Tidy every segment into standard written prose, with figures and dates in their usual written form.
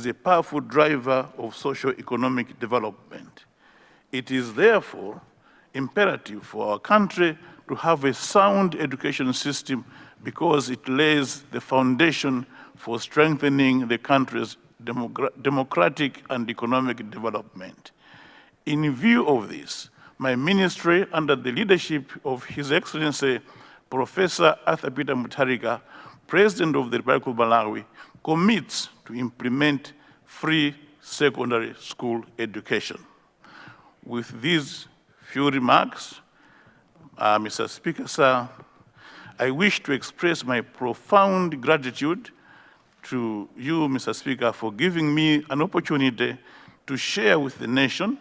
is a powerful driver of socio-economic development. It is therefore imperative for our country to have a sound education system because it lays the foundation for strengthening the country's democratic and economic development. In view of this, my ministry, under the leadership of His Excellency Professor Arthur Peter Mutharika, President of the Republic of Malawi, commits to implement free secondary school education. With these few remarks, Mr. Speaker, sir, I wish to express my profound gratitude to you, Mr. Speaker, for giving me an opportunity to share with the nation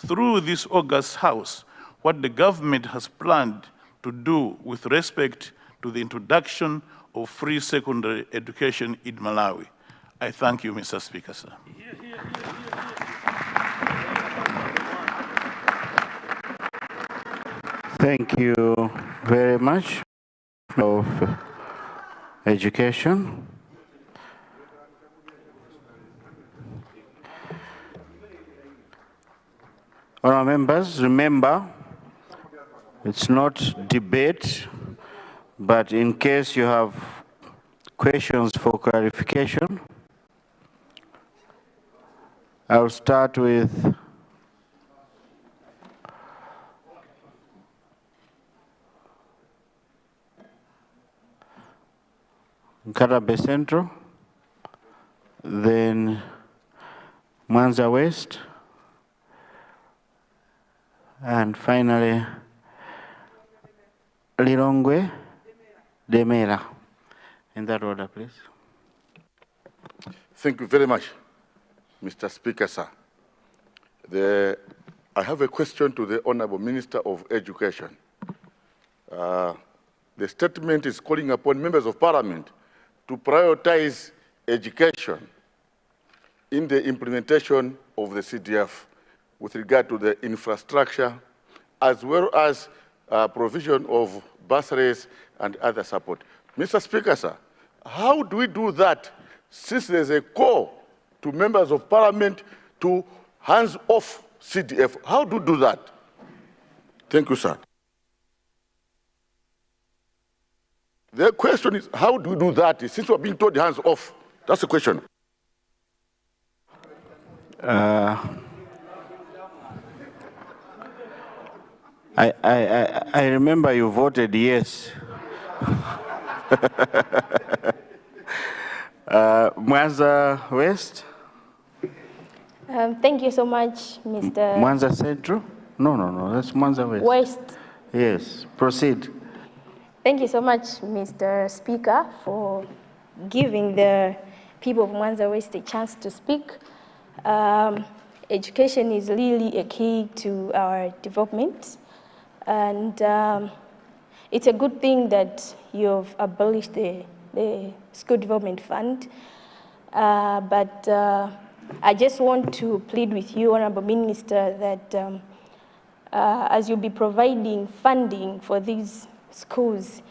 through this august House what the government has planned to do with respect to the introduction of free secondary education in Malawi. I thank you, Mr. Speaker, sir. Thank you very much of education. Honourable members, remember, it's not debate, but in case you have questions for clarification, I'll start with Karabe Central, then Mwanza West, and finally Lilongwe, Demera. In that order, please. Thank you very much, Mr. Speaker, sir. I have a question to the Honorable Minister of Education. The statement is calling upon members of Parliament to prioritize education in the implementation of the CDF with regard to the infrastructure, as well as provision of bursaries and other support. Mr. Speaker, sir, how do we do that since there's a call to members of Parliament to hands off CDF? How do we do that? Thank you, sir. The question is, how do we do that since we're being told hands off? That's the question. I remember you voted yes. Mwanza West? Thank you so much, Mr. Mwanza Central? No, that's Mwanza West. West. Yes, proceed. Thank you so much, Mr. Speaker, for giving the people of Mwanza West a chance to speak. Education is really a key to our development, and it's a good thing that you've abolished the School Development Fund, but I just want to plead with you, Honorable Minister, that as you'll be providing funding for these schools,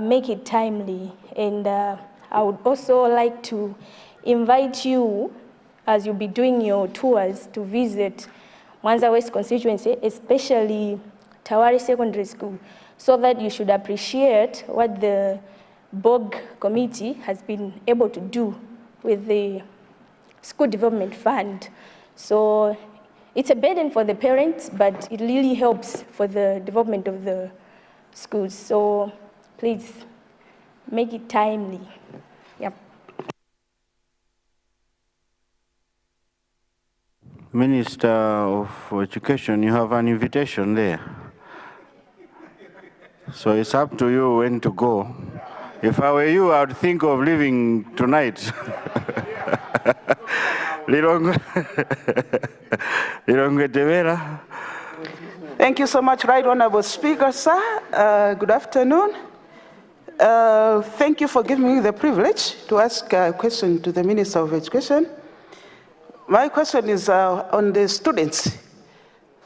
make it timely. And I would also like to invite you, as you'll be doing your tours, to visit Mwanza West constituency, especially Tawari Secondary School, so that you should appreciate what the BOG committee has been able to do with the School Development Fund. So it's a burden for the parents, but it really helps for the development of the schools. So please make it timely. Yep. Minister of Education, you have an invitation there. So it's up to you when to go. If I were you, I would think of leaving tonight. Lilongwe Demera. Thank you so much, Right Honorable Speaker, sir. Good afternoon. Thank you for giving me the privilege to ask a question to the Minister of Education. My question is on the students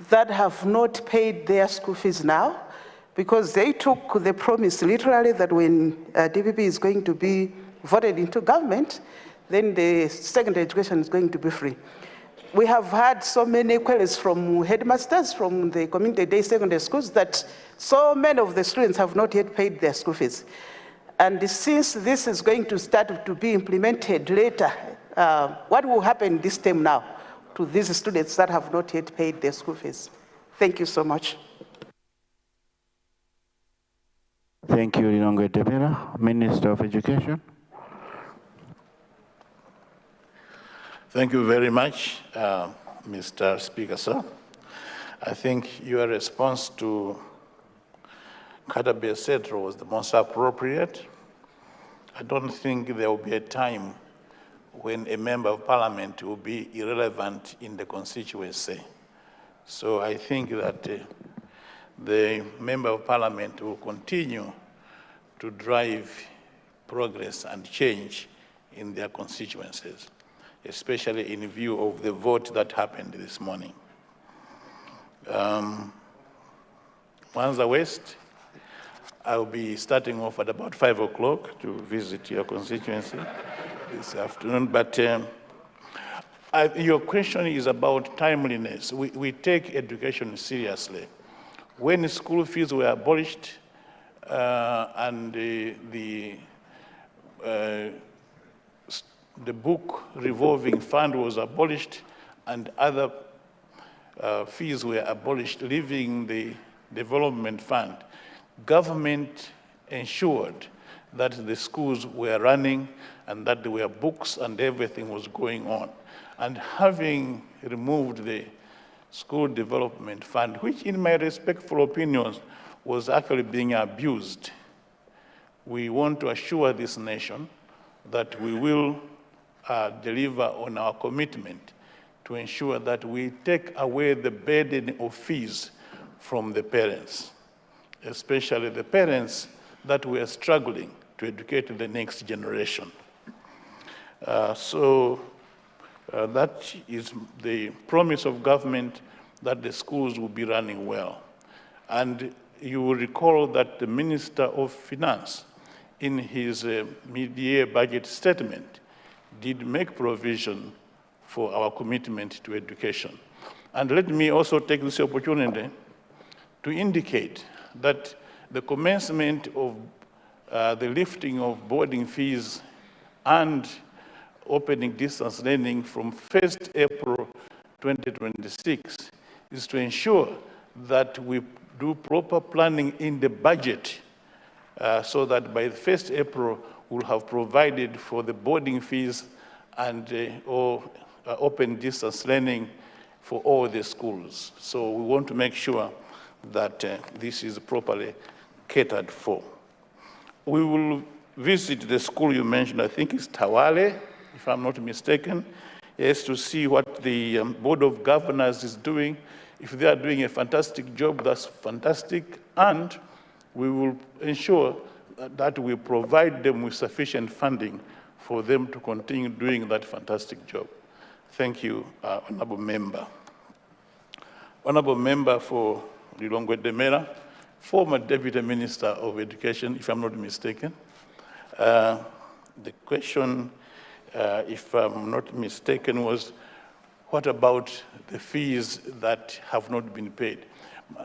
that have not paid their school fees now, because they took the promise literally that when DPP is going to be voted into government, then the secondary education is going to be free. We have had so many queries from headmasters from the community-day secondary schools that so many of the students have not yet paid their school fees. And since this is going to start to be implemented later, what will happen this term now to these students that have not yet paid their school fees? Thank you so much. Thank you, Lilongwe Demira, Minister of Education. Thank you very much, Mr. Speaker, sir. I think your response to Kadabe Setro was the most appropriate. I don't think there will be a time when a member of parliament will be irrelevant in the constituency. So I think that the member of parliament will continue to drive progress and change in their constituencies, especially in view of the vote that happened this morning. Mwanza West, I'll be starting off at about 5 o'clock to visit your constituency this afternoon, but your question is about timeliness. We take education seriously. When school fees were abolished and the book revolving fund was abolished and other fees were abolished, leaving the development fund, government ensured that the schools were running and that there were books and everything was going on. And having removed the school development fund, which in my respectful opinions was actually being abused, we want to assure this nation that we will deliver on our commitment to ensure that we take away the burden of fees from the parents, especially the parents that were struggling to educate the next generation. That is the promise of government, that the schools will be running well. And you will recall that the Minister of Finance, in his mid-year budget statement, did make provision for our commitment to education. And let me also take this opportunity to indicate that the commencement of the lifting of boarding fees and opening distance learning from 1st April 2026 is to ensure that we do proper planning in the budget so that by the 1st April we'll have provided for the boarding fees and open distance learning for all the schools. So we want to make sure that this is properly catered for. We will visit the school you mentioned, I think it's Tawale, if I'm not mistaken, yes, to see what the Board of Governors is doing. If they are doing a fantastic job, that's fantastic, and we will ensure that we provide them with sufficient funding for them to continue doing that fantastic job. Thank you, Honorable Member. Honorable Member for Lilongwe Demera, former Deputy Minister of Education, if I'm not mistaken. The question, if I'm not mistaken, was what about the fees that have not been paid?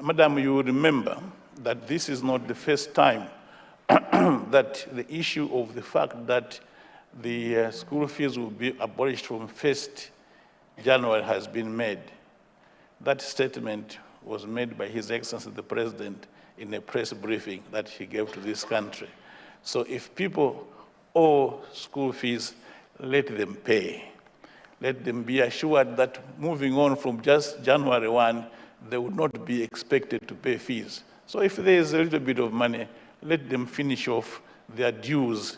Madam, you will remember that this is not the first time that the issue of the fact that the school fees will be abolished from 1st January has been made. That statement was made by His Excellency the President in a press briefing that he gave to this country. So if people owe school fees, let them pay. Let them be assured that moving on from just January 1, they would not be expected to pay fees. So if there is a little bit of money, let them finish off their dues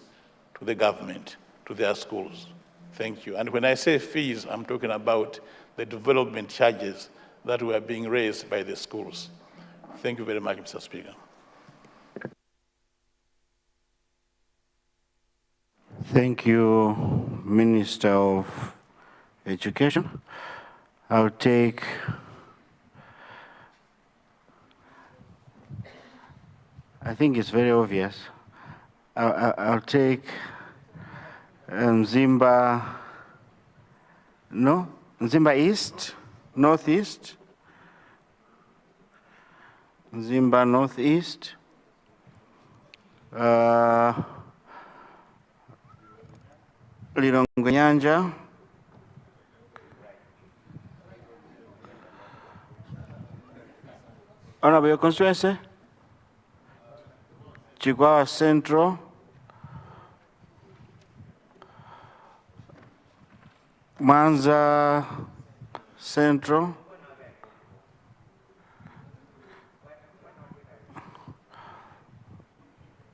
to the government, to their schools. Thank you. And when I say fees, I'm talking about the development charges that were being raised by the schools. Thank you very much, Mr. Speaker. Thank you, Minister of Education. I'll take I think it's very obvious. I'll take Mzimba, no? Mzimba East, Northeast. Mzimba Northeast. Lilongwe Nyanja. Honorable, your constituency? Chigwawa Central. Mwanza Central.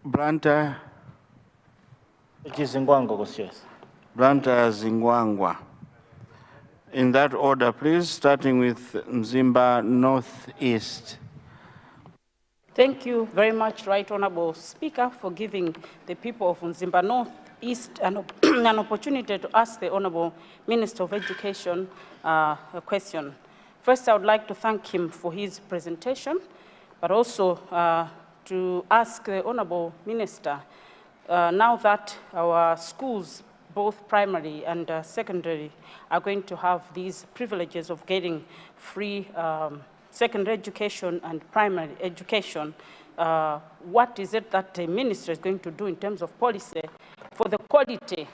Blantyre. Zingwango constituency. Blantyre Zingwangwa. In that order, please, starting with Mzimba Northeast. Thank you very much, Right Honorable Speaker, for giving the people of Mzimba Northeast an opportunity to ask the Honorable Minister of Education a question. First, I would like to thank him for his presentation, but also to ask the Honorable Minister, now that our schools, both primary and secondary, are going to have these privileges of getting free secondary education and primary education, what is it that the minister is going to do in terms of policy for the quality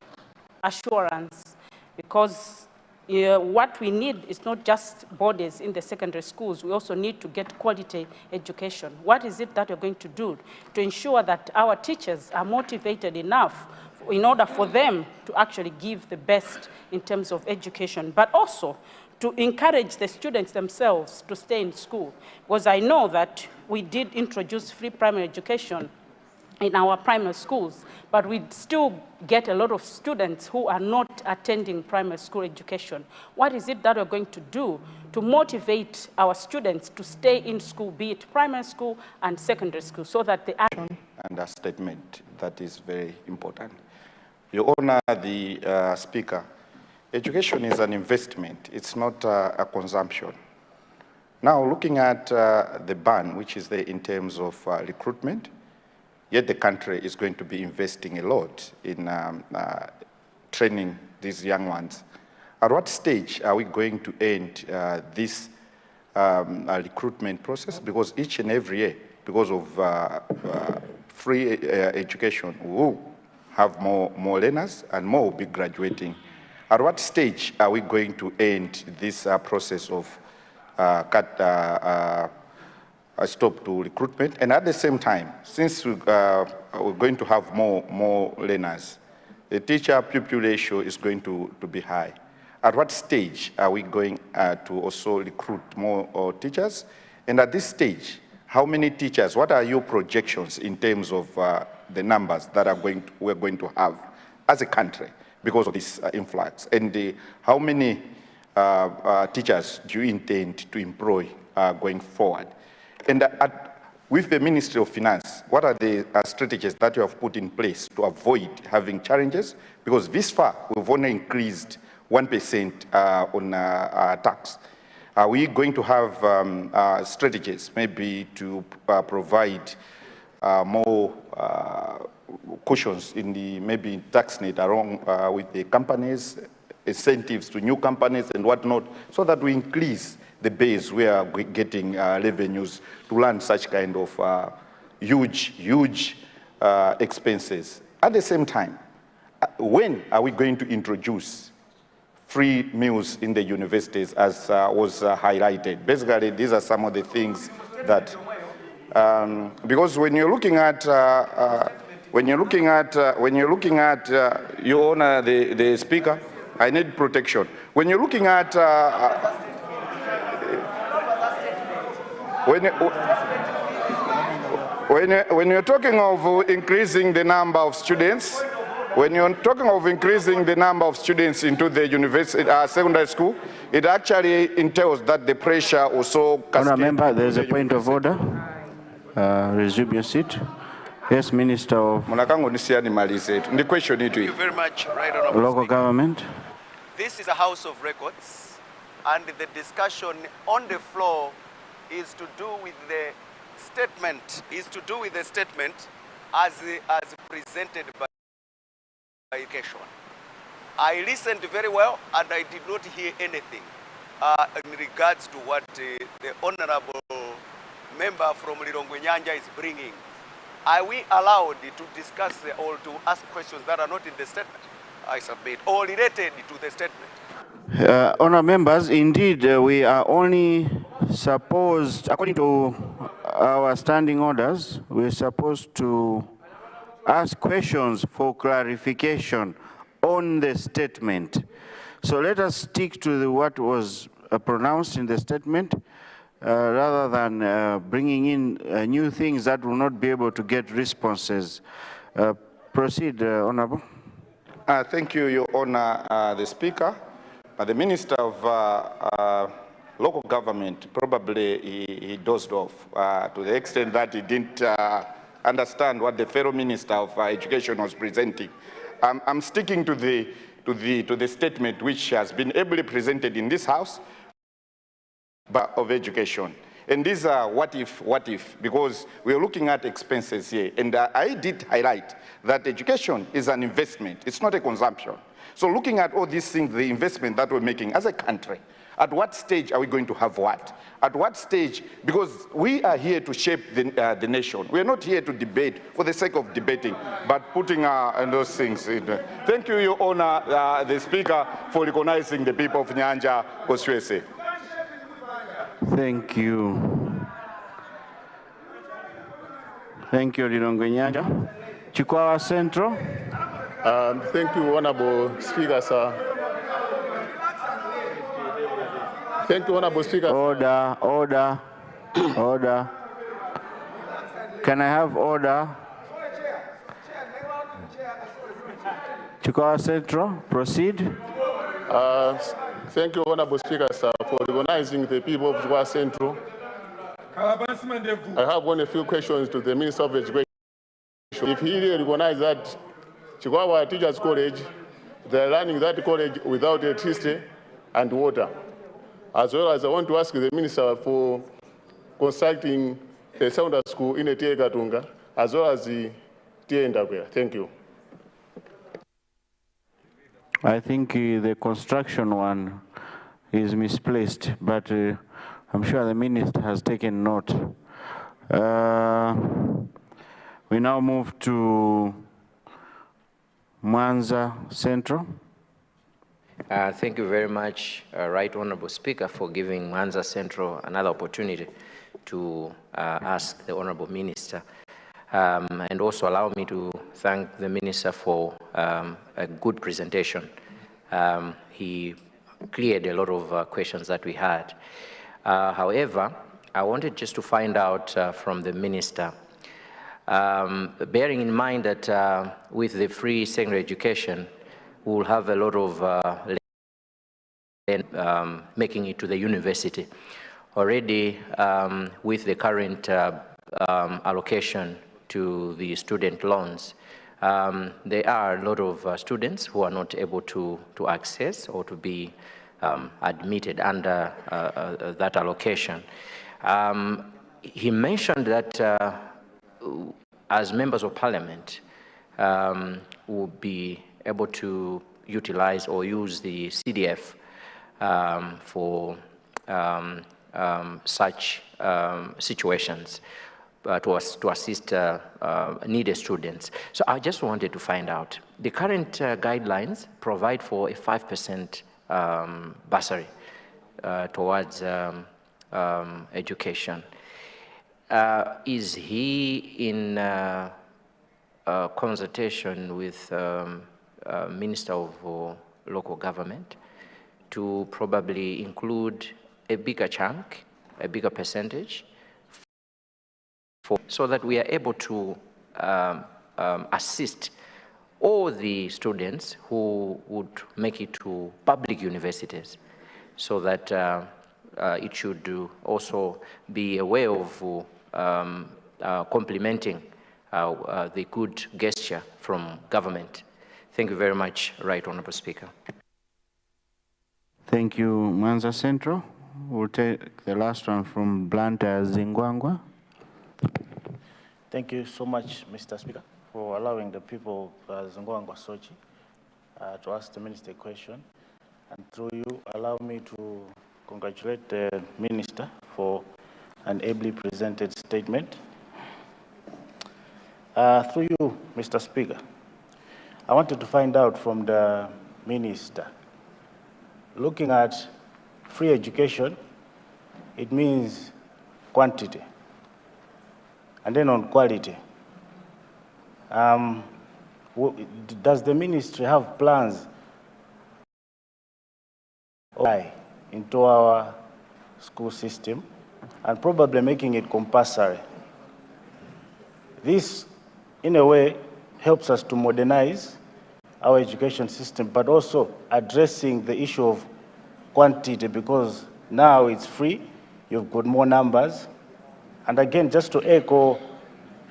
assurance? Because what we need is not just bodies in the secondary schools, we also need to get quality education. What is it that you're going to do to ensure that our teachers are motivated enough in order for them to actually give the best in terms of education, but also to encourage the students themselves to stay in school? Because I know that we did introduce free primary education in our primary schools, but we still get a lot of students who are not attending primary school education. What is it that we're going to do to motivate our students to stay in school, be it primary school and secondary school, so that they are... And a statement that is very important. Your Honor, the Speaker, education is an investment. It's not a consumption. Now, looking at the ban, which is there in terms of recruitment, yet the country is going to be investing a lot in training these young ones. At what stage are we going to end this recruitment process? Because each and every year, because of free education, we will have more learners and more will be graduating. At what stage are we going to end this process of a stop to recruitment? And at the same time, since we're going to have more learners, the teacher-pupil ratio is going to be high. At what stage are we going to also recruit more teachers? And at this stage, how many teachers, what are your projections in terms of the numbers that we're going to have as a country because of this influx? And how many teachers do you intend to employ going forward? And with the Ministry of Finance, what are the strategies that you have put in place to avoid having challenges? Because this far, we've only increased 1% on tax. Are we going to have strategies maybe to provide more cushions in the maybe tax net along with the companies, incentives to new companies and whatnot, so that we increase the base where we're getting revenues to run such kind of huge expenses? At the same time, when are we going to introduce free meals in the universities, as was highlighted? Basically, these are some of the things that, because when you're looking at, Your Honor, the Speaker, I need protection. When you're looking at, when you're talking of increasing the number of students, when you're talking of increasing the number of students into the university, secondary school, it actually entails that the pressure also cascades. Honourable Member, there is a point of order. Resume your seat. Yes, Minister of The question Thank you very much, Right Honourable Local Speaker. Government. This is a House of Records, and the discussion on the floor is to do with the statement, as presented by education. I listened very well and I did not hear anything in regards to what the honorable member from Lilongwe Nyanja is bringing. Are we allowed to discuss or to ask questions that are not in the statement, I submit, or related to the statement? Honourable members, indeed, we are only supposed, according to our standing orders, we're supposed to ask questions for clarification on the statement. So let us stick to what was pronounced in the statement rather than bringing in new things that will not be able to get responses. Proceed, Honourable. Thank you, Your Honor, the Speaker. The Minister of Local Government, probably he dozed off to the extent that he didn't understand what the fellow Minister of Education was presenting. I'm sticking to the statement which has been ably presented in this House of Education. And these are what if, because we're looking at expenses here. And I did highlight that education is an investment, it's not a consumption. So looking at all these things, the investment that we're making as a country, at what stage are we going to have what? At what stage? Because we are here to shape the nation. We are not here to debate for the sake of debating, but putting those things in. Thank you, Your Honor, the Speaker, for recognizing the people of Nyanja constituency. Thank you. Thank you, Lilongwe Nyanja. Chikwawa Central. Thank you, Honorable Speaker, sir. Thank you, Honorable Speaker. Order, order, order. Can I have order? Chikwawa Central, proceed. Thank you, Honorable Speaker, sir, for recognizing the people of Chikwawa Central. I have only a few questions to the Minister of Education. If he really recognizes that Chikwawa Teachers College, they're running that college without electricity and water. As well as I want to ask the Minister for constructing a sounder school in Etie Katunga, as well as the Tie Ndakwera. Thank you. I think the construction one is misplaced, but I'm sure the Minister has taken note. We now move to Mwanza Central. Thank you very much, Right Honorable Speaker, for giving Mwanza Central another opportunity to ask the Honorable Minister. And also allow me to thank the Minister for a good presentation. He cleared a lot of questions that we had. However, I wanted just to find out from the Minister, bearing in mind that with the free secondary education, we will have a lot of making it to the university. Already, with the current allocation to the student loans, there are a lot of students who are not able to access or to be admitted under that allocation. He mentioned that as members of parliament, will be able to utilize or use the CDF for such situations to assist needy students. So I just wanted to find out, the current guidelines provide for a 5% bursary towards education. Is he in consultation with Minister of Local Government to probably include a bigger chunk, a bigger percentage, so that we are able to assist all the students who would make it to public universities, so that it should also be a way of complementing the good gesture from government. Thank you very much, Right Honorable Speaker. Thank you, Mwanza Central. We'll take the last one from Blantyre Zingwangwa. Thank you so much, Mr. Speaker, for allowing the people of Zingwangwa Sochi to ask the Minister a question. And through you, allow me to congratulate the Minister for an ably presented statement. Through you, Mr. Speaker, I wanted to find out from the Minister, looking at free education, it means quantity, and then on quality. Does the ministry have plans into our school system and probably making it compulsory? This, in a way, helps us to modernize our education system, but also addressing the issue of quantity, because now it's free, you've got more numbers. And again, just to echo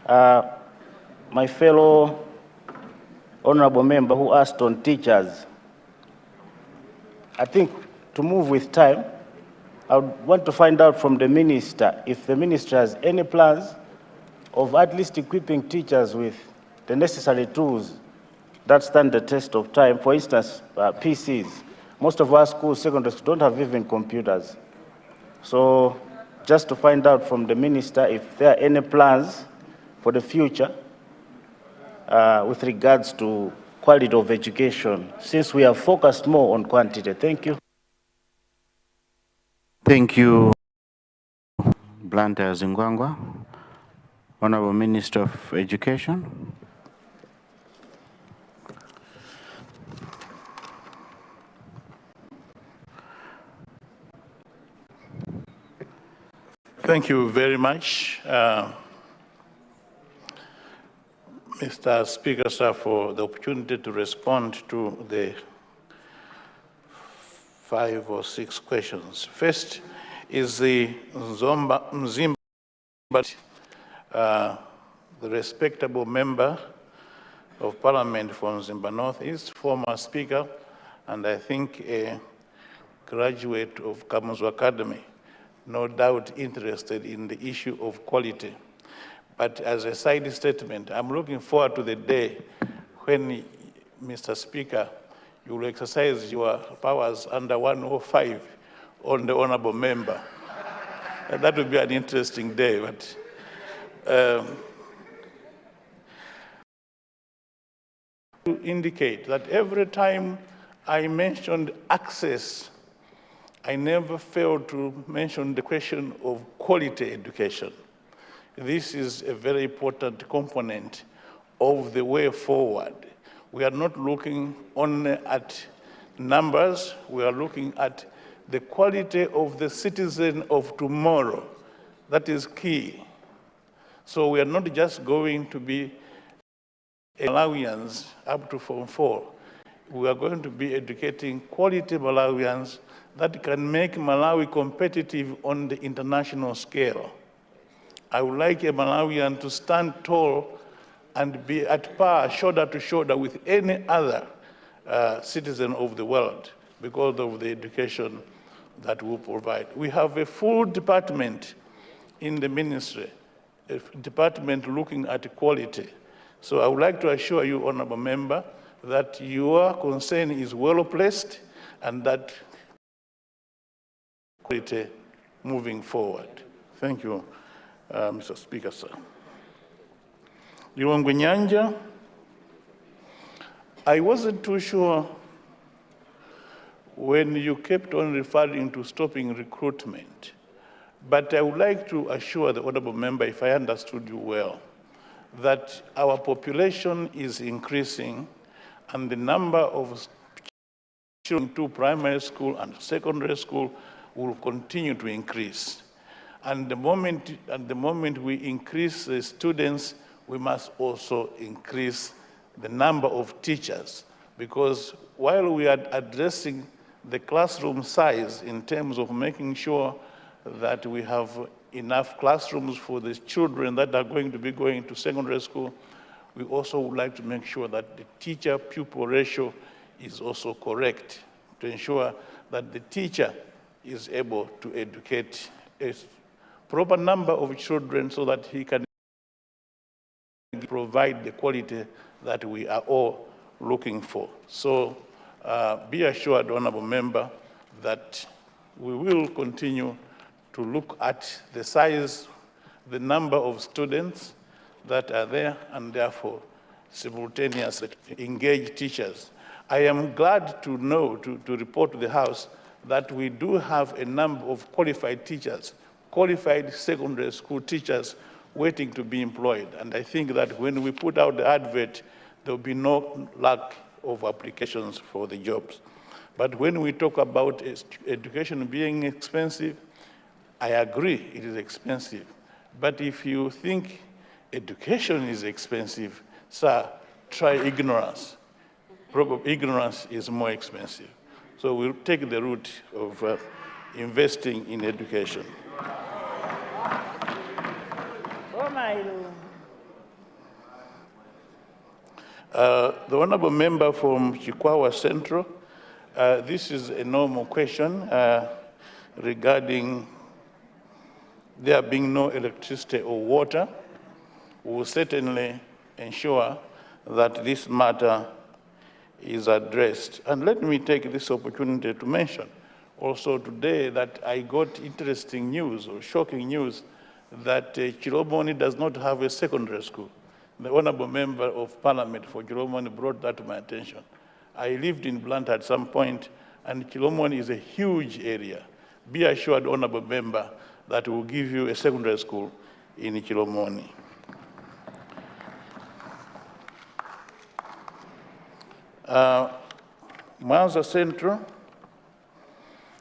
my fellow honorable member who asked on teachers, I think to move with time, I would want to find out from the minister if the minister has any plans of at least equipping teachers with the necessary tools that stand the test of time. For instance, PCs. Most of our schools, secondary schools, don't have even computers. So just to find out from the minister if there are any plans for the future with regards to quality of education, since we have focused more on quantity. Thank you. Thank you, Blantyre Zingwangwa. Honorable Minister of Education. Thank you very much, Mr. Speaker, sir, for the opportunity to respond to the 5 or 6 questions. First is the Mzimba, the respectable member of Parliament from Mzimba Northeast, former Speaker, and I think a graduate of Kamuzu Academy, no doubt interested in the issue of quality. But as a side statement, I'm looking forward to the day when, Mr. Speaker, you will exercise your powers under 105 on the honorable member. That would be an interesting day. But to indicate that every time I mentioned access, I never failed to mention the question of quality education. This is a very important component of the way forward. We are not looking only at numbers, we are looking at the quality of the citizen of tomorrow. That is key. So we are not just going to be Malawians up to Form 4. We are going to be educating quality Malawians that can make Malawi competitive on the international scale. I would like a Malawian to stand tall and be at par, shoulder to shoulder with any other citizen of the world because of the education that we provide. We have a full department in the ministry, a department looking at quality. So I would like to assure you, honorable member, that your concern is well placed and that quality moving forward. Thank you, Mr. Speaker, sir. Lilongwe Nyanja, I wasn't too sure when you kept on referring to stopping recruitment, but I would like to assure the honorable member, if I understood you well, that our population is increasing and the number of children to primary school and secondary school will continue to increase. And the moment we increase the students, we must also increase the number of teachers, because while we are addressing the classroom size in terms of making sure that we have enough classrooms for the children that are going to be going to secondary school, we also would like to make sure that the teacher-pupil ratio is also correct to ensure that the teacher is able to educate a proper number of children so that he can provide the quality that we are all looking for. So be assured, Honorable Member, that we will continue to look at the size, the number of students that are there, and therefore simultaneously engage teachers. I am glad to know, to report to the House, that we do have a number of qualified teachers, qualified secondary school teachers waiting to be employed. And I think that when we put out the advert, there will be no lack of applications for the jobs. But when we talk about education being expensive, I agree it is expensive. But if you think education is expensive, sir, try ignorance. Probably ignorance is more expensive. So we'll take the route of investing in education. The Honourable Member from Chikwawa Central, this is a normal question regarding there being no electricity or water. We will certainly ensure that this matter is addressed. And let me take this opportunity to mention also today that I got interesting news or shocking news that Chiromoni does not have a secondary school. The Honourable Member of Parliament for Chiromoni brought that to my attention. I lived in Blantyre at some point, and Chiromoni is a huge area. Be assured, Honourable Member, that we'll give you a secondary school in Chiromoni. Mwanza Central,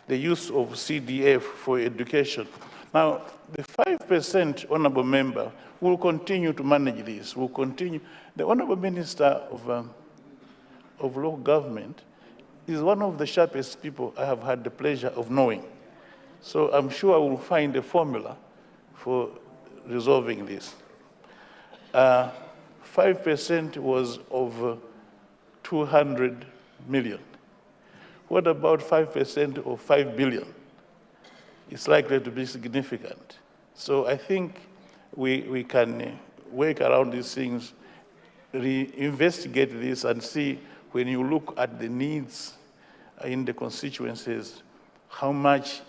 the use of CDF for education. Now, the 5%, Honourable Member, will continue to manage this. Will continue. The Honourable Minister of Local Government is one of the sharpest people I have had the pleasure of knowing. So I'm sure we'll find a formula for resolving this. 5% was of 200 million. What about 5% of 5 billion? It's likely to be significant. So I think we can work around these things, investigate this, and see when you look at the needs in the constituencies, how much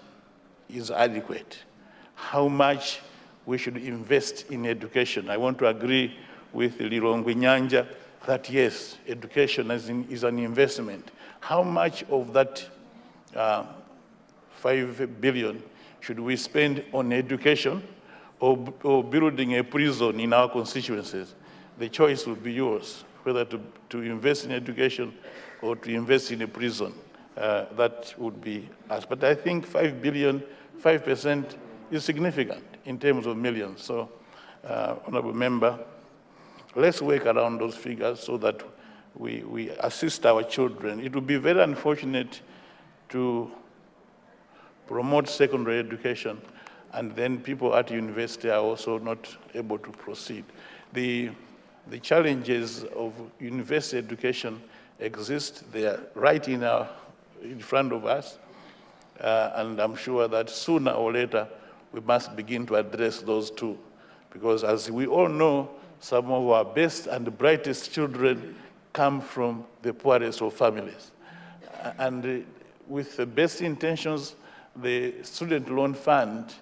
is adequate, how much we should invest in education. I want to agree with Lirongwe Nyanja that yes, education is an investment. How much of that 5 billion should we spend on education or building a prison in our constituencies? The choice will be yours, whether to invest in education or to invest in a prison. That would be us. But I think 5 billion, 5% is significant in terms of millions. So, Honourable Member, let's work around those figures so that we assist our children. It would be very unfortunate to promote secondary education and then people at university are also not able to proceed. The challenges of university education exist. They are right in front of us. And I'm sure that sooner or later, we must begin to address those too. Because as we all know, some of our best and brightest children come from the poorest of families. And with the best intentions, the student loan fund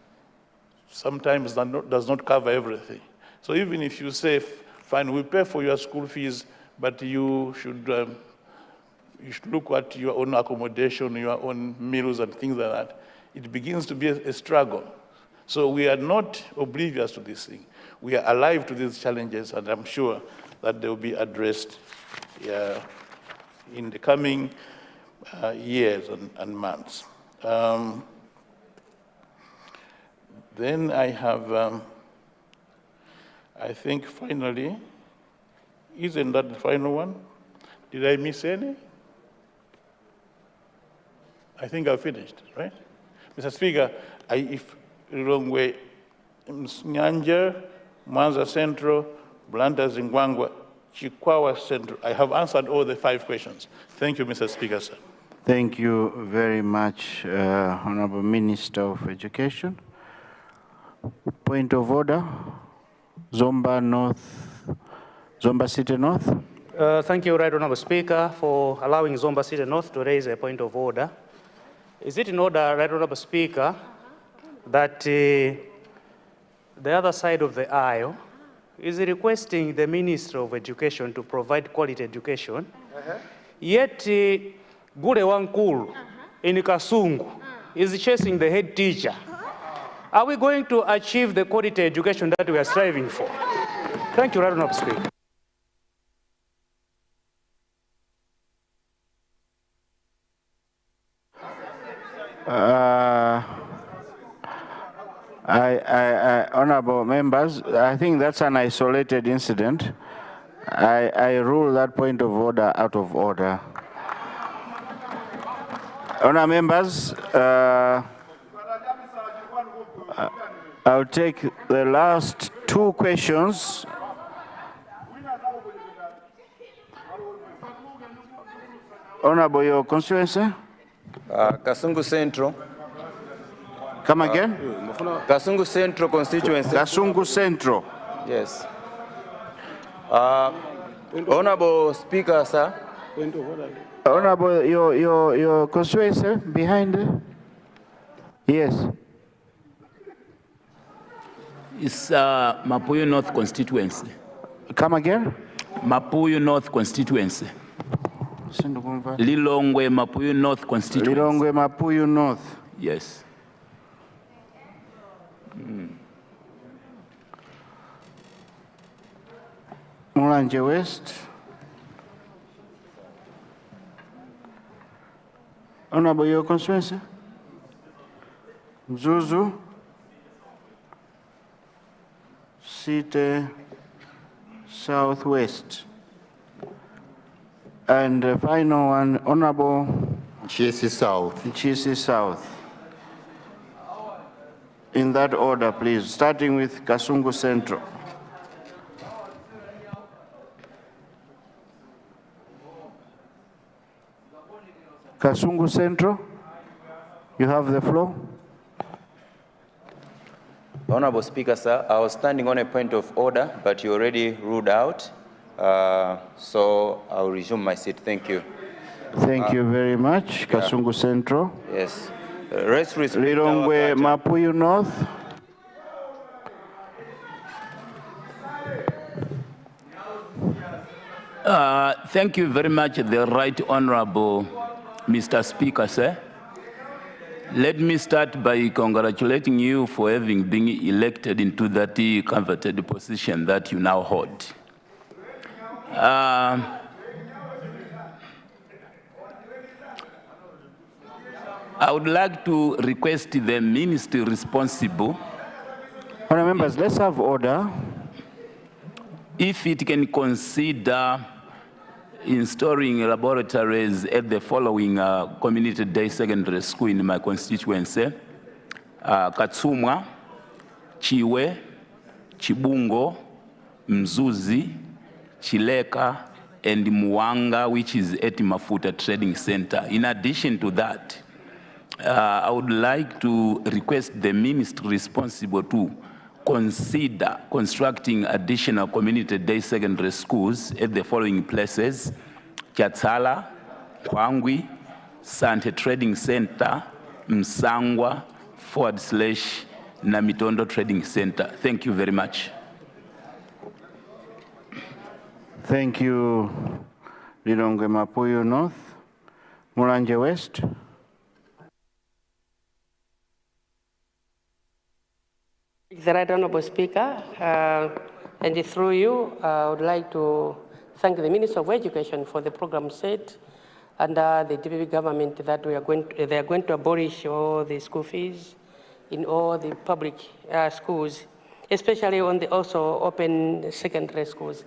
sometimes does not cover everything. So even if you say, fine, we pay for your school fees, but you should look at your own accommodation, your own meals and things like that, it begins to be a struggle. So we are not oblivious to this thing. We are alive to these challenges, and I'm sure that they will be addressed in the coming years and months. Then I have, I think finally, isn't that the final one? Did I miss any? I think I've finished, right? Mr. Speaker, if wrong way, Nyanja, Mwanza Central, Blantyre Zingwangwa, Chikwawa Central. I have answered all the 5 questions. Thank you, Mr. Speaker, sir. Thank you very much, Honorable Minister of Education. Point of order, Zomba North, Zomba City North. Thank you, Right Honourable Speaker, for allowing Zomba City North to raise a point of order. Is it in order, Right Honourable Speaker, that the other side of the aisle is requesting the Minister of Education to provide quality education, yet Gule Wankulu in Kasungu is chasing the head teacher? Are we going to achieve the quality education that we are striving for? Thank you, Right Honourable Speaker. Honorable members, I think that's an isolated incident. I rule that point of order out of order. Honorable members, I'll take the last two questions. Honorable, your constituency? Kasungu Central. Come again? Kasungu Central constituency. Kasungu Central. Yes. Honorable Speaker, sir. Honorable, your constituency behind? Yes. It's Mapuyo North constituency. Come again? Mapuyo North constituency. Lilongwe Mapuyo North constituency. Lilongwe Mapuyo North. Yes. Mulanje West. Honorable, your constituency? Mzuzu. City Southwest. And the final one, Honorable Chisi South. Chisi South. In that order, please, starting with Kasungu Central. Kasungu Central, you have the floor. Honorable Speaker, sir, I was standing on a point of order, but you already ruled out. So I'll resume my seat. Thank you. Thank you very much, Kasungu Central. Yes. Rest respect. Lilongwe Mapuyo North. Thank you very much, the Right Honourable Mr. Speaker, sir. Let me start by congratulating you for having been elected into that coveted position that you now hold. I would like to request the ministry responsible. Honourable members, let's have order. If it can consider installing laboratories at the following community day secondary school in my constituency: Katsumwa, Chiwe, Chibungo, Mzuzi, Chileka, and Muanga, which is at Mafuta Trading Center. In addition to that, I would like to request the ministry responsible to consider constructing additional community day secondary schools at the following places: Chatsala, Kwangwi, Sante Trading Center, Msangwa, / Namitondo Trading Center. Thank you very much. Thank you, Lilongwe Mapuyo North. Mulanje West. The Right Honourable Speaker, and through you, I would like to thank the Minister of Education for the program set under the DPP government that they are going to abolish all the school fees in all the public schools, especially on the also open secondary schools.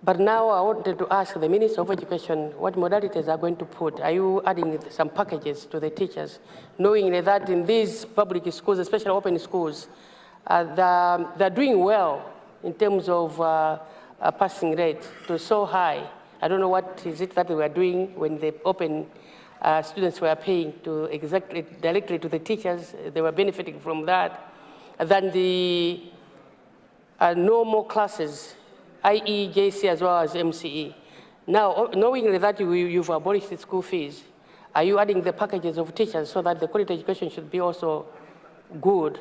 But now I wanted to ask the Minister of Education what modalities are going to put. Are you adding some packages to the teachers, knowing that in these public schools, especially open schools, they're doing well in terms of passing rate to so high. I don't know what is it that they were doing when the open students were paying to exactly directly to the teachers. They were benefiting from that. Than the normal classes, i.e. JC as well as MCE. Now, knowing that you've abolished the school fees, are you adding the packages of teachers so that the quality education should be also good?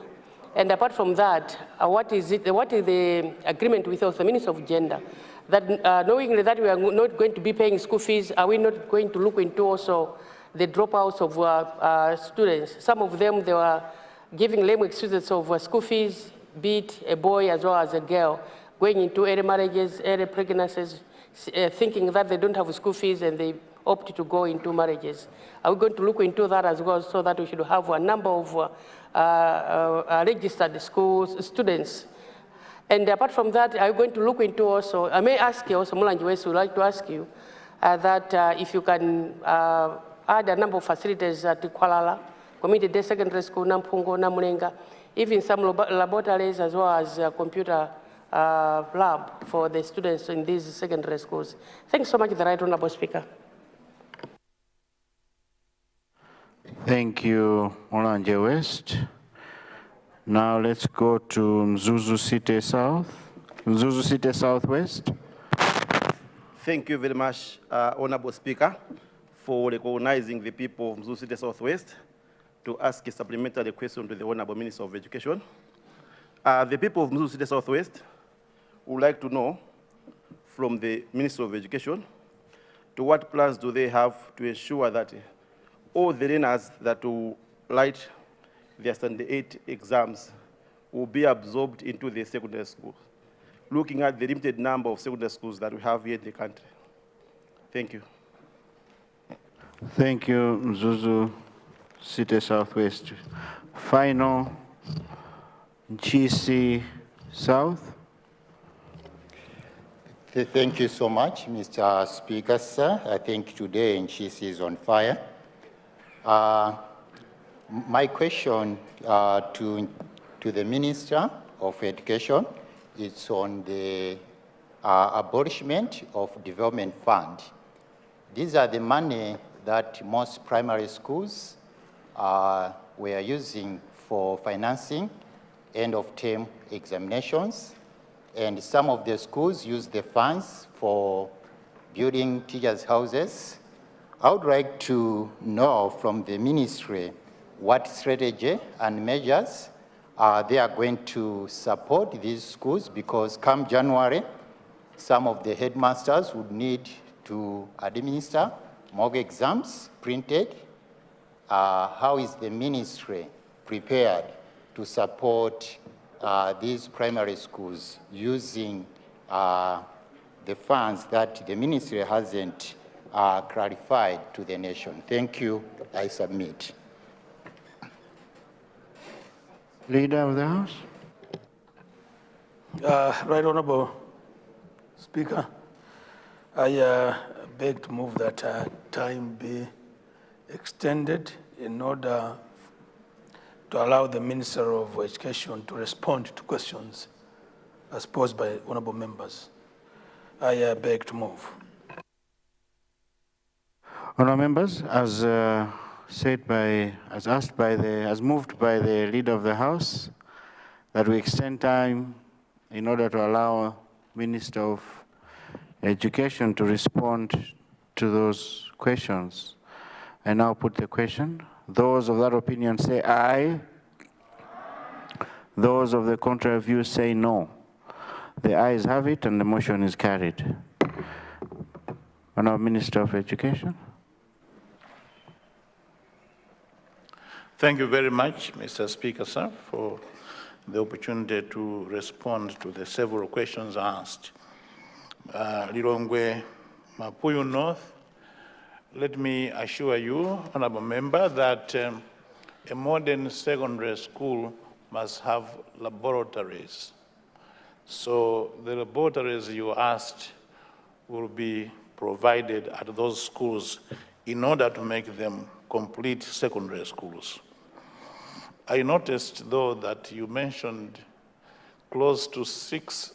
And apart from that, what is the agreement with the Minister of Gender? That knowing that we are not going to be paying school fees, are we not going to look into also the dropouts of students? Some of them, they were giving lame excuses of school fees, be it a boy as well as a girl, going into early marriages, early pregnancies, thinking that they don't have school fees and they opt to go into marriages. Are we going to look into that as well so that we should have a number of registered students? And apart from that, are you going to look into also, I may ask you also, Mulanji West would like to ask you that if you can add a number of facilities at Kualala, Community Day Secondary School, Nampungo, Namulenga, even some laboratories as well as a computer lab for the students in these secondary schools. Thanks so much, the Right Honourable Speaker. Thank you, Mulanje West. Now let's go to Mzuzu City South. Mzuzu City Southwest. Thank you very much, Honourable Speaker, for recognizing the people of Mzuzu City Southwest to ask a supplementary question to the Honourable Minister of Education. The people of Mzuzu City Southwest would like to know from the Minister of Education to what plans do they have to ensure that all the learners that will write their Standard 8 exams will be absorbed into the secondary schools, looking at the limited number of secondary schools that we have here in the country. Thank you. Thank you, Mzuzu City Southwest. Final, Nchisi South. Thank you so much, Mr. Speaker, sir. I think today Nchisi is on fire. My question to the Minister of Education is on the abolishment of development fund. These are the money that most primary schools were using for financing end-of-term examinations, and some of the schools use the funds for building teachers' houses. I would like to know from the ministry what strategy and measures they are going to support these schools, because come January, some of the headmasters would need to administer mock exams printed. How is the ministry prepared to support these primary schools using the funds that the ministry hasn't clarified to the nation? Thank you. I submit. Leader of the House. Right Honourable Speaker, I beg to move that time be extended in order to allow the Minister of Education to respond to questions as posed by honourable members. I beg to move. Honourable members, as as moved by the Leader of the House, that we extend time in order to allow Minister of Education to respond to those questions. I now put the question. Those of that opinion say aye. Those of the contrary view say no. The ayes have it and the motion is carried. Honourable Minister of Education. Thank you very much, Mr. Speaker, sir, for the opportunity to respond to the several questions asked. Lilongwe, Mapuyu North, let me assure you, Honourable Member, that a modern secondary school must have laboratories. So the laboratories you asked will be provided at those schools in order to make them complete secondary schools. I noticed, though, that you mentioned close to 6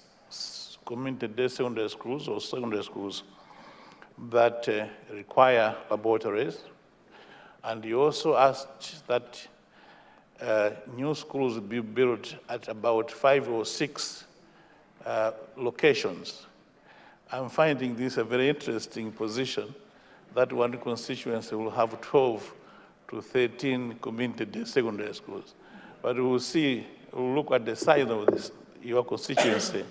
community-day secondary schools or secondary schools that require laboratories. And you also asked that new schools be built at about 5 or 6 locations. I'm finding this a very interesting position, that one constituency will have 12 to 13 community secondary schools. But we'll see, we'll look at the size of this, your constituency,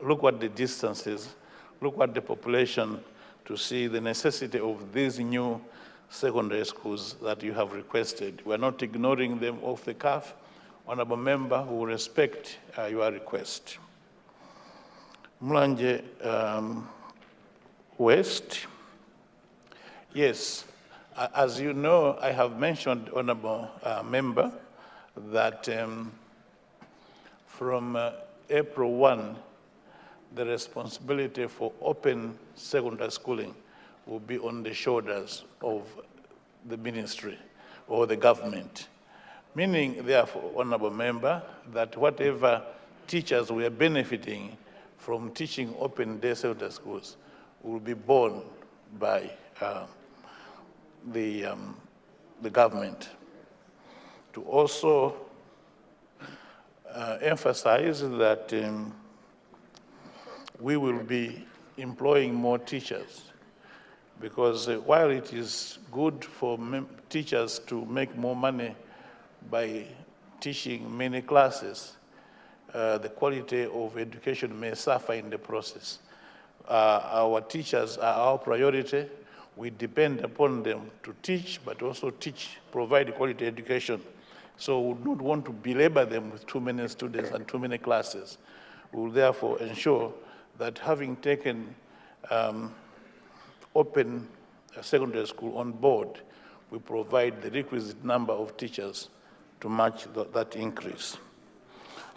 look at the distances, look at the population to see the necessity of these new secondary schools that you have requested. We're not ignoring them off the cuff. Honorable member, who will respect your request. Mulanje West. Yes, as you know, I have mentioned, Honorable Member, that from April 1, the responsibility for open secondary schooling will be on the shoulders of the ministry or the government. Meaning, therefore, Honorable Member, that whatever teachers we are benefiting from teaching open day secondary schools will be borne by the government. To also emphasize that we will be employing more teachers, because while it is good for teachers to make more money by teaching many classes, the quality of education may suffer in the process. Our teachers are our priority. We depend upon them to teach, but also provide quality education. So we would not want to belabor them with too many students and too many classes. We will therefore ensure that having taken open secondary school on board, we provide the requisite number of teachers to match that increase.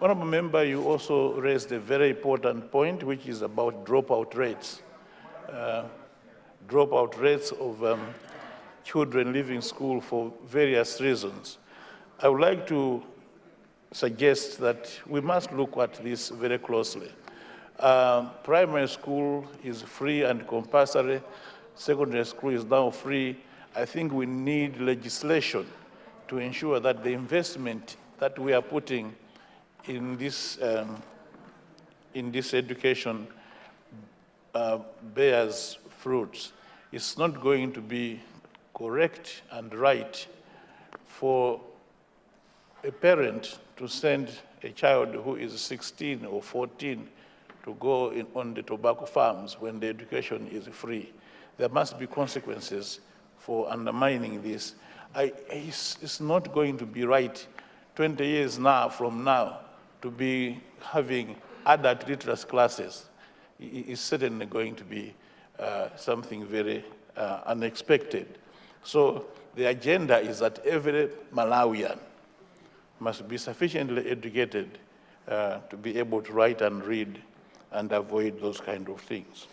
Honorable Member, you also raised a very important point, which is about dropout rates. Dropout rates of children leaving school for various reasons. I would like to suggest that we must look at this very closely. Primary school is free and compulsory. Secondary school is now free. I think we need legislation to ensure that the investment that we are putting in this education bears fruits. It's not going to be correct and right for a parent to send a child who is 16 or 14 to go on the tobacco farms when the education is free. There must be consequences for undermining this. It's not going to be right 20 years from now to be having adult literacy classes. It's certainly going to be something very unexpected. So the agenda is that every Malawian must be sufficiently educated to be able to write and read and avoid those kind of things.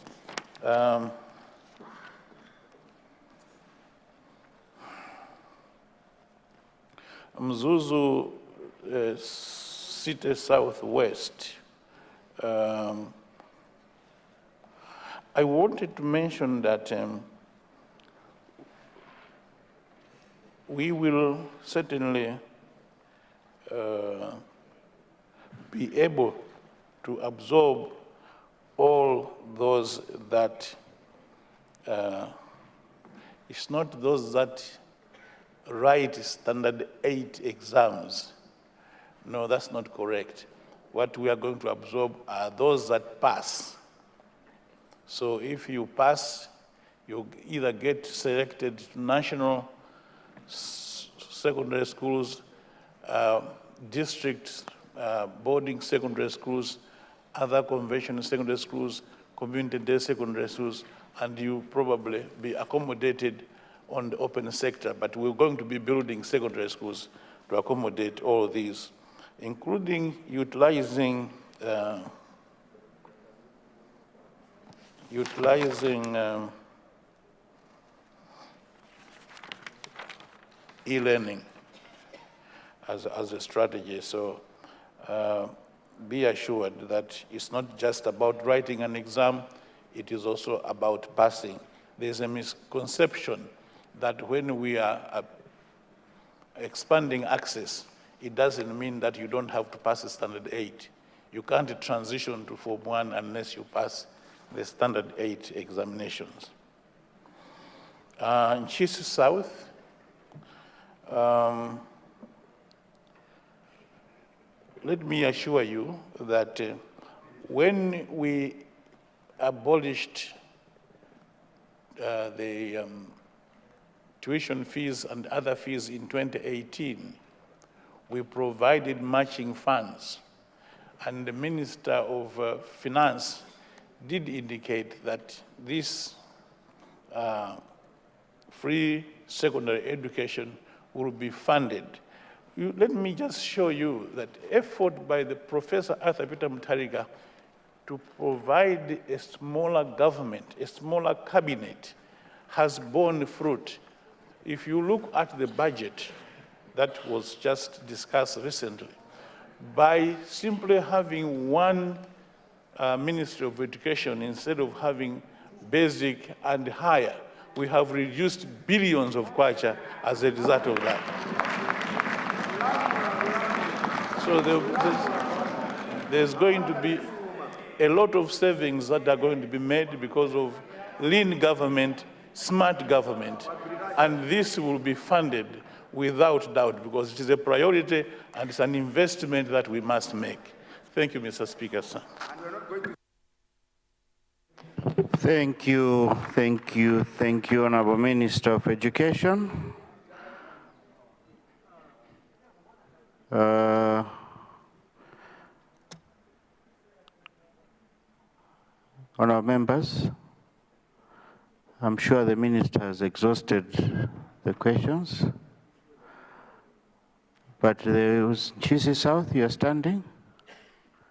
Mzuzu City Southwest. I wanted to mention that we will certainly be able to absorb all those that, it's not those that write standard 8 exams. No, that's not correct. What we are going to absorb are those that pass. So if you pass, you either get selected to national secondary schools, district boarding secondary schools, other conventional secondary schools, community day secondary schools, and you probably be accommodated on the open sector. But we're going to be building secondary schools to accommodate all of these, including utilizing e-learning as a strategy. So be assured that it's not just about writing an exam, it is also about passing. There's a misconception that when we are expanding access, it doesn't mean that you don't have to pass a standard 8. You can't transition to Form 1 unless you pass the Standard 8 examinations. In Chisi South, let me assure you that when we abolished the tuition fees and other fees in 2018, we provided matching funds. And the Minister of Finance did indicate that this free secondary education will be funded. Let me just show you that effort by the Professor Arthur Peter Mutharika to provide a smaller government, a smaller cabinet, has borne fruit. If you look at the budget that was just discussed recently, by simply having one Ministry of Education instead of having basic and higher, we have reduced billions of kwacha as a result of that. So there's going to be a lot of savings that are going to be made because of lean government, smart government, and this will be funded without doubt because it is a priority and it's an investment that we must make. Thank you, Mr. Speaker, sir. Thank you, Honorable Minister of Education. Honorable members, I'm sure the Minister has exhausted the questions, but there was Chisi South, you are standing?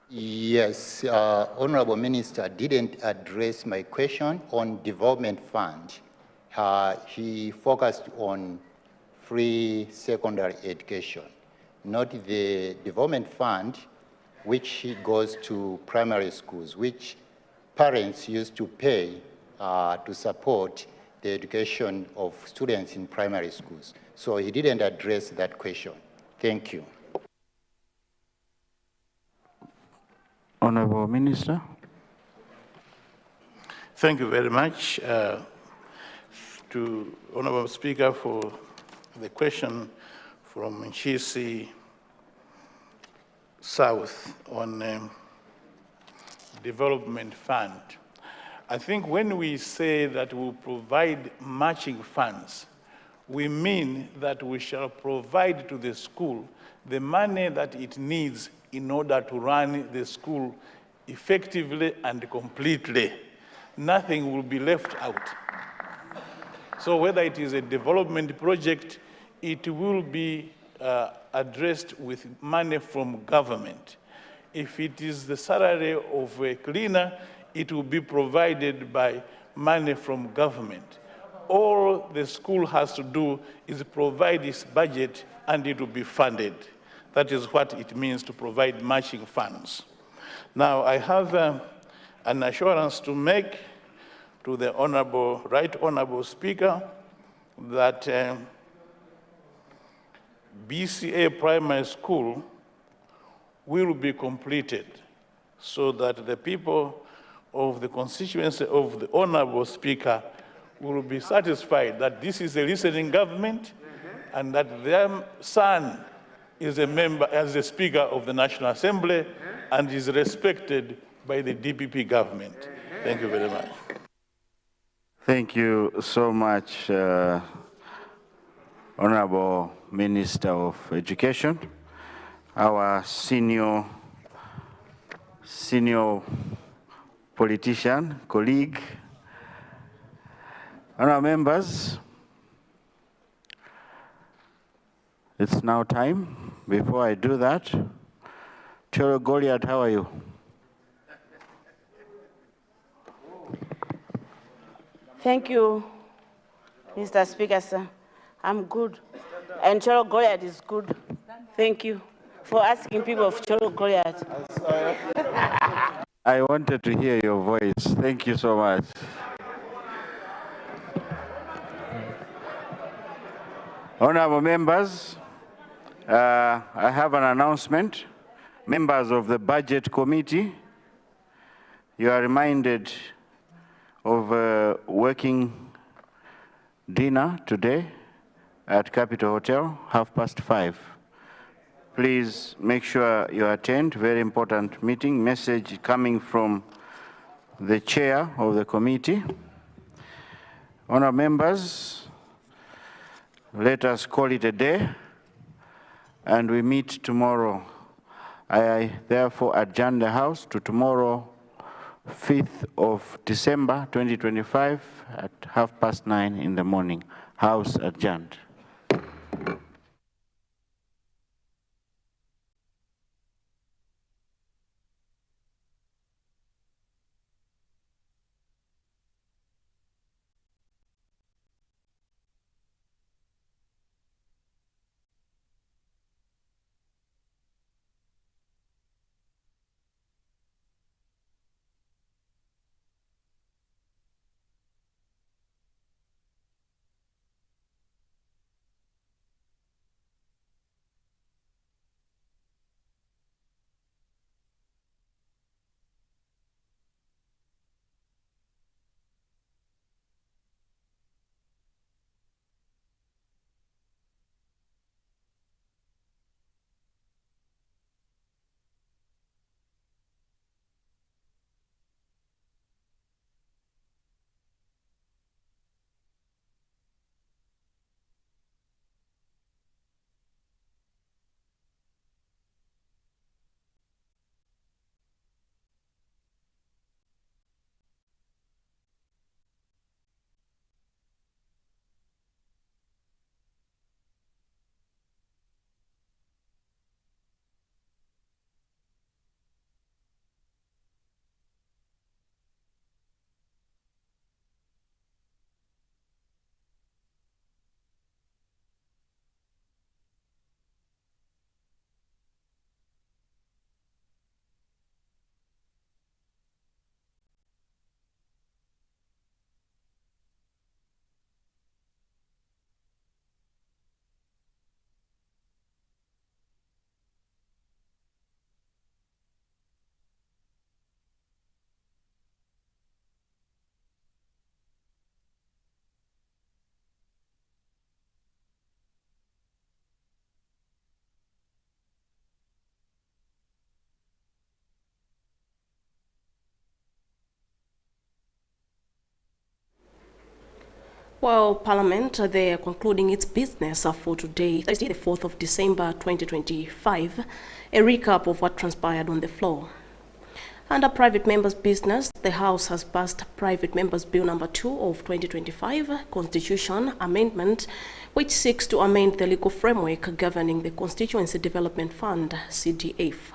Yes, Honorable Minister didn't address my question on development fund. He focused on free secondary education, not the development fund, which goes to primary schools, which parents used to pay to support the education of students in primary schools. So he didn't address that question. Thank you. Honorable Minister. Thank you very much to Honorable Speaker for the question from Chisi South on development fund. I think when we say that we'll provide matching funds, we mean that we shall provide to the school the money that it needs in order to run the school effectively and completely. Nothing will be left out. So whether it is a development project, it will be addressed with money from government. If it is the salary of a cleaner, it will be provided by money from government. All the school has to do is provide its budget and it will be funded. That is what it means to provide matching funds. Now, I have an assurance to make to the Right Honorable Speaker that BCA Primary School will be completed so that the people of the constituency of the Honorable Speaker will be satisfied that this is a listening government and that their son is a member, as a Speaker of the National Assembly, and is respected by the DPP government. Thank you very much. Thank you so much, Honorable Minister of Education. Our senior politician, colleague. Honorable members, it's now time. Before I do that, Cholo Goliath, how are you? Thank you, Mr. Speaker, sir. I'm good. And Cholo Goliath is good. Thank you for asking people of Cholo Goliath. I wanted to hear your voice. Thank you so much. Honorable members, I have an announcement. Members of the Budget Committee, you are reminded of a working dinner today at Capitol Hotel, 5:30. Please make sure you attend. Very important meeting. Message coming from the chair of the committee. Honourable members, let us call it a day, and we meet tomorrow. I therefore adjourn the House to tomorrow, 5th of December 2025 at 9:30 in the morning. House adjourned. Well, Parliament, they are concluding its business for today, Thursday, the 4th of December 2025. A recap of what transpired on the floor. Under private members' business, the House has passed Private Members' Bill number 2 of 2025, Constitution Amendment, which seeks to amend the legal framework governing the Constituency Development Fund, CDF.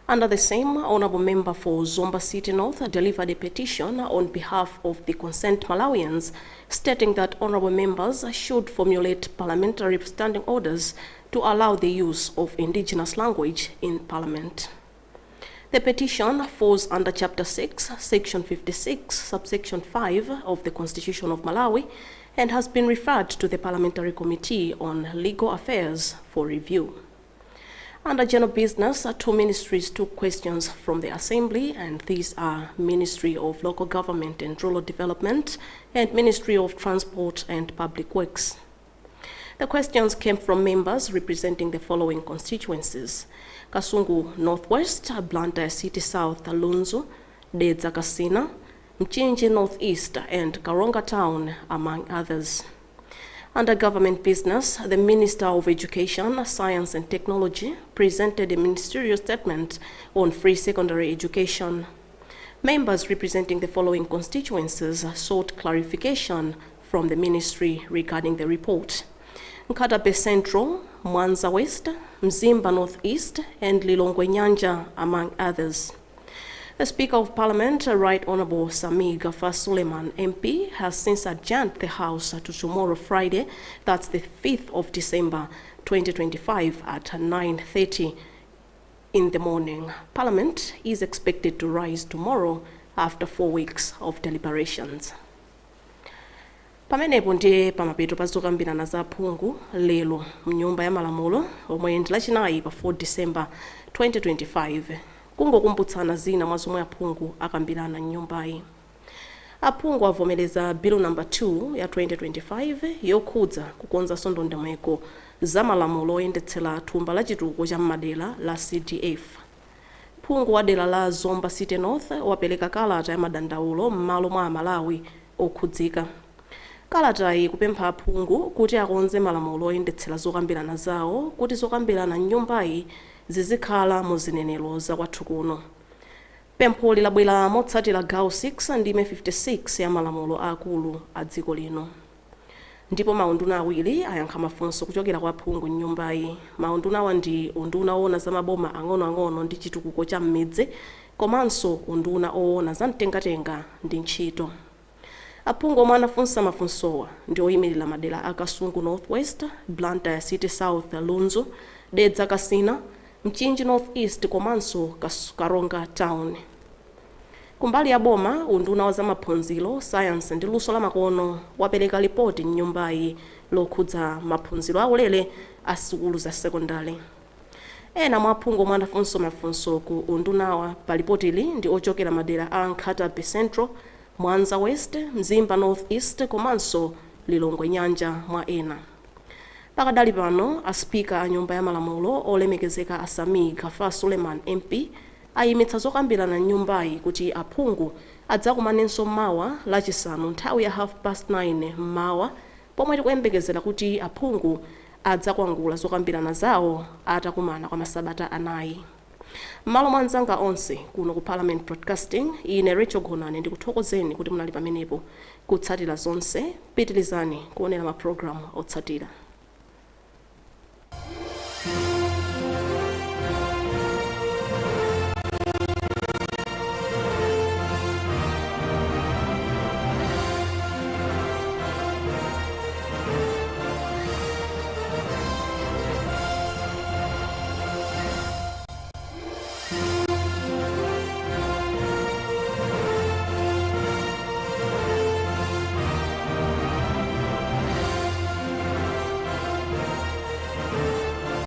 Under the same, Honourable Member for Zomba City North delivered a petition on behalf of the concerned Malawians, stating that honourable members should formulate parliamentary standing orders to allow the use of indigenous language in Parliament. The petition falls under Chapter 6, Section 56, Subsection 5 of the Constitution of Malawi, and has been referred to the Parliamentary Committee on Legal Affairs for review. Under general business, 2 ministries took questions from the Assembly, and these are Ministry of Local Government and Rural Development and Ministry of Transport and Public Works. The questions came from members representing the following constituencies: Kasungu Northwest, Blantyre City South, Lunzu, Dedza Kasina, Mchinji Northeast, and Karonga Town, among others. Under government business, the Minister of Education, Science and Technology presented a ministerial statement on free secondary education. Members representing the following constituencies sought clarification from the ministry regarding the report: Nkatabe Central, Mwanza West, Mzimba Northeast, and Lilongwe Nyanja, among others. The Speaker of Parliament, Right Honourable Sami Gafar Suleiman MP, has since adjourned the House to tomorrow, Friday, that's the 5th of December 2025 at 9:30 in the morning. Parliament is expected to rise tomorrow after 4 weeks of deliberations. Pamenepo ndiye pamapeto pazokambirana za phungu lero mnyumba ya malamulo omwe ndi lachinayi pa 4 December 2025. Kungokumbutsana zina mwa zomwe aphungu akambirana m'nyumbayi. aphungu avomereza bill number 2 ya 2025 yokhudza kukonza ndondomeko za malamulo oyendetsera thumba la chitukuko cha madera la CDF. Phungu wa dera la Zomba City North wapereka kalata ya madandaulo m'malo mwa Malawi okhudzika. Kalata iyi kupempha aphungu kuti akonze malamulo oyendetsera zokambirana zawo kuti zokambirana m'nyumbayi zizikhala muzinenero za kwathu kuno. Pempho labwera motsatira gawo 6 ndime 56 ya malamulo akulu a dziko lino. Ndipo maunduna awiri ayankha mafunso kuchokera kwa aphungu m'nyumbayi. Maundunawa ndi unduna owona za maboma ang'onoang'ono ndi chitukuko cha m'midzi komanso unduna owona za mtengatenga ndi ntchito. Aphungu omwe anafunsa mafunsowa ndi oyimirira madera a Kasungu Northwest, Blantyre City South, Lunzu, Dedza Kasina, Mchinji Northeast komanso Karonga Town. Kumbali ya boma, unduna wa za maphunziro, science ndi luso la makono wapereka ripoti m'nyumbayi lokhudza maphunziro aulere a sukulu za sekondari. Ena mwa aphungu omwe anafunsa mafunso ku undunawa pa ripotili ndi ochokera madera a Nkhatabe Central, Mwanza West, Mzimba Northeast komanso Lilongwe Nyanja mwa ena. Pakadali pano, aspika a nyumba ya malamulo olemekezeka Asami Ghaffar Suleiman MP ayimitsa zokambirana m'nyumbayi kuti aphungu adzakumanenso mawa lachisanu nthawi ya 9:30 mmawa, pomwe tikuyembekezera kuti aphungu adzakwangula zokambirana zawo atakumana kwa masabata 4. M'malo mwa anzanga onse kuno ku Parliament Broadcasting, ine Rachel Gonane ndikuthokozeni kuti munali pamenepo kutsatira zonse. Pitirizani kuonera ma program otsatira.